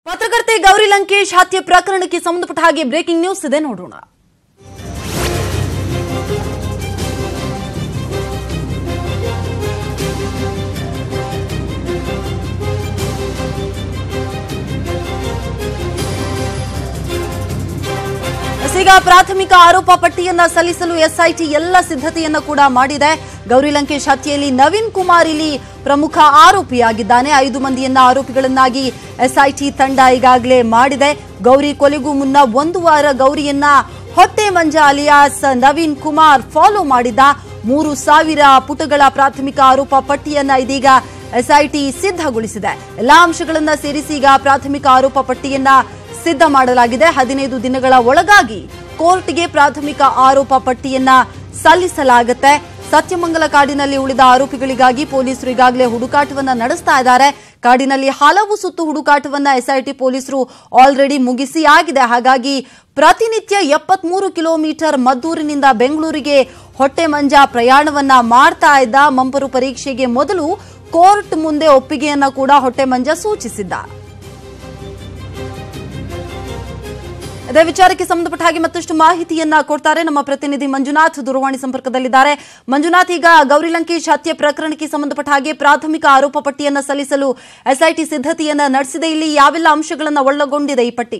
ಪತ್ರಕರ್ತೆ ಗೌರಿ ಲಂಕೇಶ್ ಹತ್ಯೆ ಪ್ರಕರಣಕ್ಕೆ ಸಂಬಂಧಪಟ್ಟ ಹಾಗೆ ಬ್ರೇಕಿಂಗ್ ನ್ಯೂಸ್ ಇದೆ, ನೋಡೋಣ. ಈಗ ಪ್ರಾಥಮಿಕ ಆರೋಪ ಪಟ್ಟಿಯನ್ನ ಸಲ್ಲಿಸಲು ಎಸ್ಐಟಿ ಎಲ್ಲ ಸಿದ್ಧತೆಯನ್ನ ಕೂಡ ಮಾಡಿದೆ. ಗೌರಿ ಲಂಕೇಶ್ ಹತ್ಯೆಯಲ್ಲಿ ನವೀನ್ ಕುಮಾರ್ ಇಲ್ಲಿ ಪ್ರಮುಖ ಆರೋಪಿಯಾಗಿದ್ದಾನೆ. 5 ಮಂದಿಯನ್ನ ಆರೋಪಿಗಳನ್ನಾಗಿ ಎಸ್ಐಟಿ ತಂಡ ಈಗಾಗಲೇ ಮಾಡಿದೆ. ಗೌರಿ ಕೊಲೆಗೂ ಮುನ್ನ 1 ವಾರ ಗೌರಿಯನ್ನ ಹೊಟ್ಟೆ ಮಂಜ ಅಲಿಯಾಸ್ ನವೀನ್ ಕುಮಾರ್ ಫಾಲೋ ಮಾಡಿದ್ದ. 3000 ಪುಟಗಳ ಪ್ರಾಥಮಿಕ ಆರೋಪ ಪಟ್ಟಿಯನ್ನ ಇದೀಗ ಎಸ್ಐಟಿ ಸಿದ್ಧಗೊಳಿಸಿದೆ. ಎಲ್ಲಾ ಅಂಶಗಳನ್ನ ಸೇರಿಸಿ ಈಗ ಪ್ರಾಥಮಿಕ ಆರೋಪ ಪಟ್ಟಿಯನ್ನ ಸಿದ್ಧ ಮಾಡಲಾಗಿದೆ. 15 ದಿನಗಳ ಒಳಗಾಗಿ ಕೋರ್ಟ್ಗೆ ಪ್ರಾಥಮಿಕ ಆರೋಪ ಪಟ್ಟಿಯನ್ನ ಸಲ್ಲಿಸಲಾಗುತ್ತೆ. ಸತ್ಯಮಂಗಲ ಕಾಡಿನಲ್ಲಿ ಉಳಿದ ಆರೋಪಿಗಳಿಗಾಗಿ ಪೊಲೀಸರು ಈಗಾಗಲೇ ಹುಡುಕಾಟವನ್ನ ನಡೆಸ್ತಾ ಇದ್ದಾರೆ. ಕಾಡಿನಲ್ಲಿ ಹಲವು ಸುತ್ತು ಹುಡುಕಾಟವನ್ನ ಎಸ್ಐಟಿ ಪೊಲೀಸರು ಆಲ್ರೆಡಿ ಮುಗಿಸಿ ಆಗಿದೆ. ಹಾಗಾಗಿ ಪ್ರತಿನಿತ್ಯ 73 ಕಿಲೋಮೀಟರ್ ಮದ್ದೂರಿನಿಂದ ಬೆಂಗಳೂರಿಗೆ ಹೊಟ್ಟೆ ಮಂಜ ಪ್ರಯಾಣವನ್ನ ಮಾಡ್ತಾ ಇದ್ದ. ಮಂಪರು ಪರೀಕ್ಷೆಗೆ ಮೊದಲು ಕೋರ್ಟ್ ಮುಂದೆ ಒಪ್ಪಿಗೆಯನ್ನ ಕೂಡ ಹೊಟ್ಟೆ ಮಂಜ ಸೂಚಿಸಿದ್ದ. ಇದೇ ವಿಚಾರಕ್ಕೆ ಸಂಬಂಧಪಟ್ಟ ಹಾಗೆ ಮತ್ತಷ್ಟು ಮಾಹಿತಿಯನ್ನ ಕೊಡ್ತಾರೆ ನಮ್ಮ ಪ್ರತಿನಿಧಿ ಮಂಜುನಾಥ್, ದೂರವಾಣಿ ಸಂಪರ್ಕದಲ್ಲಿದ್ದಾರೆ. ಮಂಜುನಾಥ್, ಈಗ ಗೌರಿ ಲಂಕೇಶ್ ಹತ್ಯೆ ಪ್ರಕರಣಕ್ಕೆ ಸಂಬಂಧಪಟ್ಟ ಹಾಗೆ ಪ್ರಾಥಮಿಕ ಆರೋಪ ಪಟ್ಟಿಯನ್ನ ಸಲ್ಲಿಸಲು ಎಸ್ಐಟಿ ಸಿದ್ಧತೆಯನ್ನ ನಡೆಸಿದೆ. ಇಲ್ಲಿ ಯಾವೆಲ್ಲ ಅಂಶಗಳನ್ನ ಒಳಗೊಂಡಿದೆ ಈ ಪಟ್ಟಿ?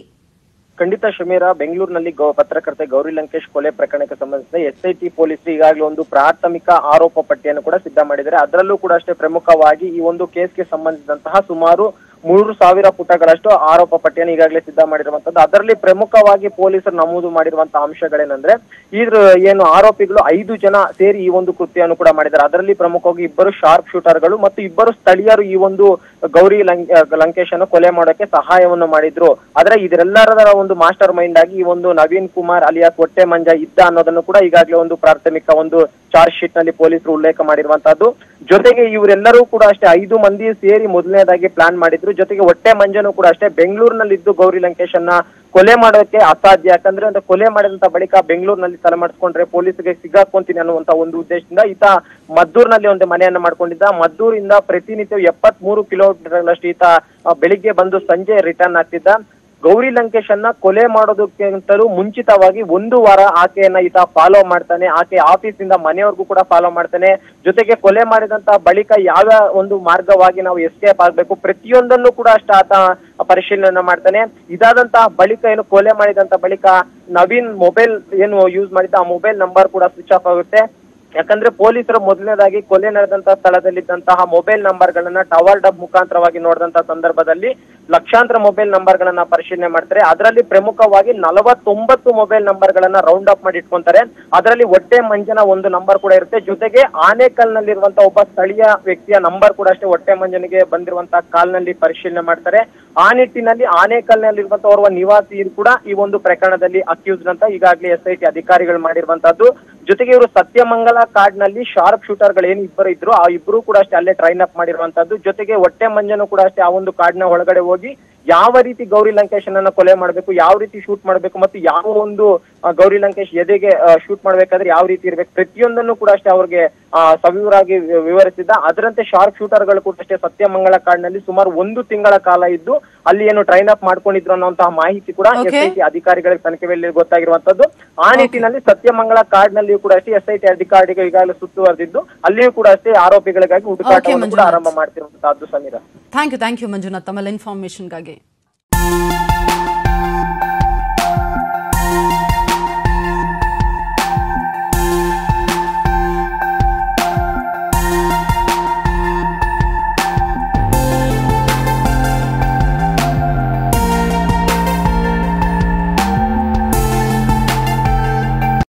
ಖಂಡಿತ ಶಮೀರಾ, ಬೆಂಗಳೂರಿನಲ್ಲಿ ಪತ್ರಕರ್ತೆ ಗೌರಿ ಲಂಕೇಶ್ ಕೊಲೆ ಪ್ರಕರಣಕ್ಕೆ ಸಂಬಂಧಿಸಿದ ಎಸ್ಐಟಿ ಪೊಲೀಸರು ಈಗಾಗಲೇ ಒಂದು ಪ್ರಾಥಮಿಕ ಆರೋಪ ಪಟ್ಟಿಯನ್ನು ಕೂಡ ಸಿದ್ಧ ಮಾಡಿದ್ದಾರೆ. ಅದರಲ್ಲೂ ಕೂಡ ಅಷ್ಟೇ ಪ್ರಮುಖವಾಗಿ ಈ ಒಂದು ಕೇಸ್ಗೆ ಸಂಬಂಧಿಸಿದಂತಹ ಸುಮಾರು 3000 ಪುಟಗಳಷ್ಟು ಆರೋಪ ಪಟ್ಟಿಯನ್ನು ಈಗಾಗಲೇ ಸಿದ್ಧ ಮಾಡಿರುವಂತದ್ದು. ಅದರಲ್ಲಿ ಪ್ರಮುಖವಾಗಿ ಪೊಲೀಸರು ನಮೂದು ಮಾಡಿರುವಂತಹ ಅಂಶಗಳೇನೆಂದ್ರೆ, ಇದ್ರ ಏನು ಆರೋಪಿಗಳು 5 ಜನ ಸೇರಿ ಈ ಒಂದು ಕೃತ್ಯವನ್ನು ಕೂಡ ಮಾಡಿದ್ದಾರೆ. ಅದರಲ್ಲಿ ಪ್ರಮುಖವಾಗಿ 2 ಶಾರ್ಪ್ ಶೂಟರ್ಗಳು ಮತ್ತು 2 ಸ್ಥಳೀಯರು ಈ ಒಂದು ಗೌರಿ ಲಂಕೇಶ್ ಅನ್ನು ಕೊಲೆ ಮಾಡೋಕೆ ಸಹಾಯವನ್ನು ಮಾಡಿದ್ರು. ಆದ್ರೆ ಇದರೆಲ್ಲರ ಒಂದು ಮಾಸ್ಟರ್ ಮೈಂಡ್ ಆಗಿ ಈ ಒಂದು ನವೀನ್ ಕುಮಾರ್ ಅಲಿಯಾಸ್ ಹೊಟ್ಟೆ ಮಂಜ ಇದ್ದ ಅನ್ನೋದನ್ನು ಕೂಡ ಈಗಾಗಲೇ ಒಂದು ಪ್ರಾಥಮಿಕ ಒಂದು ಚಾರ್ಜ್ ಶೀಟ್ ನಲ್ಲಿ ಪೊಲೀಸರು ಉಲ್ಲೇಖ ಮಾಡಿರುವಂತಹದ್ದು. ಜೊತೆಗೆ ಇವರೆಲ್ಲರೂ ಕೂಡ ಅಷ್ಟೇ 5 ಮಂದಿ ಸೇರಿ ಮೊದಲನೇದಾಗಿ ಪ್ಲಾನ್ ಮಾಡಿದ್ರು. ಜೊತೆಗೆ ಹೊಟ್ಟೆ ಮಂಜನು ಕೂಡ ಅಷ್ಟೇ ಬೆಂಗಳೂರಿನಲ್ಲಿದ್ದು ಗೌರಿ ಲಂಕೇಶ್ ಅನ್ನ ಕೊಲೆ ಮಾಡೋಕೆ ಅಸಾಧ್ಯ, ಯಾಕಂದ್ರೆ ಅಂತ ಕೊಲೆ ಮಾಡಿದಂತ ಬಳಿಕ ಬೆಂಗಳೂರಿನಲ್ಲಿ ತಲೆ ಮಾಡಿಸ್ಕೊಂಡ್ರೆ ಪೊಲೀಸರಿಗೆ ಸಿಗಾಕೊಂತೀನಿ ಅನ್ನುವಂತ ಒಂದು ಉದ್ದೇಶದಿಂದ ಈತ ಮದ್ದೂರಿನಲ್ಲಿ ಒಂದು ಮನೆಯನ್ನ ಮಾಡ್ಕೊಂಡಿದ್ದ. ಮದ್ದೂರಿಂದ ಪ್ರತಿನಿತ್ಯ 73 ಕಿಲೋಮೀಟರ್ಗಳಷ್ಟು ಈತ ಬೆಳಿಗ್ಗೆ ಬಂದು ಸಂಜೆ ರಿಟರ್ನ್ ಆಗ್ತಿದ್ದ. ಗೌರಿ ಲಂಕೇಶ್ ಅನ್ನ ಕೊಲೆ ಮಾಡೋದಕ್ಕಿಂತಲೂ ಮುಂಚಿತವಾಗಿ 1 ವಾರ ಆಕೆಯನ್ನ ಈತ ಫಾಲೋ ಮಾಡ್ತಾನೆ. ಆಕೆ ಆಫೀಸ್ ಇಂದ ಮನೆಯವರೆಗೂ ಕೂಡ ಫಾಲೋ ಮಾಡ್ತಾನೆ. ಜೊತೆಗೆ ಕೊಲೆ ಮಾಡಿದಂತ ಬಳಿಕ ಯಾವ ಒಂದು ಮಾರ್ಗವಾಗಿ ನಾವು ಎಸ್ಕೇಪ್ ಆಗ್ಬೇಕು ಪ್ರತಿಯೊಂದನ್ನು ಕೂಡ ಅಷ್ಟ ಆತ ಪರಿಶೀಲನೆ ಮಾಡ್ತಾನೆ. ಇದಾದಂತಹ ಬಳಿಕ ಏನು ಕೊಲೆ ಮಾಡಿದಂತ ಬಳಿಕ ನವೀನ್ ಮೊಬೈಲ್ ಏನು ಯೂಸ್ ಮಾಡಿದ್ದ ಆ ಮೊಬೈಲ್ ನಂಬರ್ ಕೂಡ ಸ್ವಿಚ್ ಆಫ್ ಆಗುತ್ತೆ. ಯಾಕಂದ್ರೆ ಪೊಲೀಸರು ಮೊದಲನೇದಾಗಿ ಕೊಲೆ ನಡೆದಂತಹ ಸ್ಥಳದಲ್ಲಿದ್ದಂತಹ ಮೊಬೈಲ್ ನಂಬರ್ ಗಳನ್ನ ಟವರ್ ಡಬ್ ಮುಖಾಂತರವಾಗಿ ನೋಡಿದಂತಹ ಸಂದರ್ಭದಲ್ಲಿ ಲಕ್ಷಾಂತರ ಮೊಬೈಲ್ ನಂಬರ್ ಗಳನ್ನ ಪರಿಶೀಲನೆ ಮಾಡ್ತಾರೆ. ಅದರಲ್ಲಿ ಪ್ರಮುಖವಾಗಿ 49 ಮೊಬೈಲ್ ನಂಬರ್ ಗಳನ್ನ ರೌಂಡ್ ಅಪ್ ಮಾಡಿ ಇಟ್ಕೊಂತಾರೆ. ಅದರಲ್ಲಿ ಹೊಟ್ಟೆ ಮಂಜನ ಒಂದು ನಂಬರ್ ಕೂಡ ಇರುತ್ತೆ. ಜೊತೆಗೆ ಆನೇಕಲ್ ನಲ್ಲಿರುವಂತಹ ಒಬ್ಬ ಸ್ಥಳೀಯ ವ್ಯಕ್ತಿಯ ನಂಬರ್ ಕೂಡ ಅಷ್ಟೇ ಹೊಟ್ಟೆ ಮಂಜನಿಗೆ ಬಂದಿರುವಂತಹ ಕಾಲ್ ನಲ್ಲಿ ಪರಿಶೀಲನೆ ಮಾಡ್ತಾರೆ. ಆ ನಿಟ್ಟಿನಲ್ಲಿ ಆನೇಕಲ್ ನಲ್ಲಿರುವಂತಹ ಓರ್ವ ನಿವಾಸಿ ಕೂಡ ಈ ಒಂದು ಪ್ರಕರಣದಲ್ಲಿ ಅಕ್ಯೂಸ್ಡ್ ಅಂತ ಈಗಾಗಲೇ ಎಸ್ಐಟಿ ಅಧಿಕಾರಿಗಳು ಮಾಡಿರುವಂತಹದ್ದು. ಜೊತೆಗೆ ಇವರು ಸತ್ಯಮಂಗಲ ಕಾಡ್ನಲ್ಲಿ ಶಾರ್ಪ್ ಶೂಟರ್ ಗಳು ಏನು 2 ಇದ್ರು, ಆ 2 ಕೂಡ ಅಷ್ಟೇ ಅಲ್ಲೇ ಟ್ರೈನ್ ಅಪ್ ಮಾಡಿರುವಂತದ್ದು. ಜೊತೆಗೆ ಹೊಟ್ಟೆ ಮಂಜನು ಕೂಡ ಅಷ್ಟೇ ಆ ಒಂದು ಕಾಡಿನ ಒಳಗಡೆ ಹೋಗಿ ಯಾವ ರೀತಿ ಗೌರಿ ಲಂಕೇಶ್ ಅನ್ನ ಕೊಲೆ ಮಾಡಬೇಕು, ಯಾವ ರೀತಿ ಶೂಟ್ ಮಾಡಬೇಕು ಮತ್ತು ಯಾವ ಒಂದು ಗೌರಿ ಲಂಕೇಶ್ ಎದೆಗೆ ಶೂಟ್ ಮಾಡ್ಬೇಕಾದ್ರೆ ಯಾವ ರೀತಿ ಇರ್ಬೇಕು ಪ್ರತಿಯೊಂದನ್ನು ಕೂಡ ಅಷ್ಟೇ ಅವ್ರಿಗೆ ಸವಿವರಾಗಿ ವಿವರಿಸಿದ್ದ. ಅದರಂತೆ ಶಾರ್ಪ್ ಶೂಟರ್ ಗಳು ಕೂಡ ಅಷ್ಟೇ ಸತ್ಯಮಂಗಲ ಕಾಡಿನಲ್ಲಿ ಸುಮಾರು 1 ತಿಂಗಳ ಕಾಲ ಇದ್ದು ಅಲ್ಲಿ ಏನು ಟ್ರೈನ್ ಅಪ್ ಮಾಡ್ಕೊಂಡಿದ್ರು ಅನ್ನುವಂತಹ ಮಾಹಿತಿ ಕೂಡ ಎಸ್ಐಟಿ ಅಧಿಕಾರಿಗಳಿಗೆ ತನಿಖೆ ವೇಳೆ ಗೊತ್ತಾಗಿರುವಂತದ್ದು. ಆ ನಿಟ್ಟಿನಲ್ಲಿ ಸತ್ಯಮಂಗಲ ಕಾಡಿನಲ್ಲಿಯೂ ಕೂಡ ಅಷ್ಟೇ ಎಸ್ಐಟಿ ಅಧಿಕಾರಿಗಳು ಈಗಾಗಲೇ ಸುತ್ತುವರೆದಿದ್ದು ಅಲ್ಲಿಯೂ ಕೂಡ ಅಷ್ಟೇ ಆರೋಪಿಗಳಿಗಾಗಿ ಹುಡುಕಾಟವನ್ನು ಕೂಡ ಆರಂಭ ಮಾಡ್ತಿರುವಂತಹದ್ದು. ಸಮೀರಾ, ಥ್ಯಾಂಕ್ ಯು ಮಂಜುನಾಥ್ ತಮ್ಮ ಇನ್ಫಾರ್ಮೇಶನ್ಗಾಗಿ.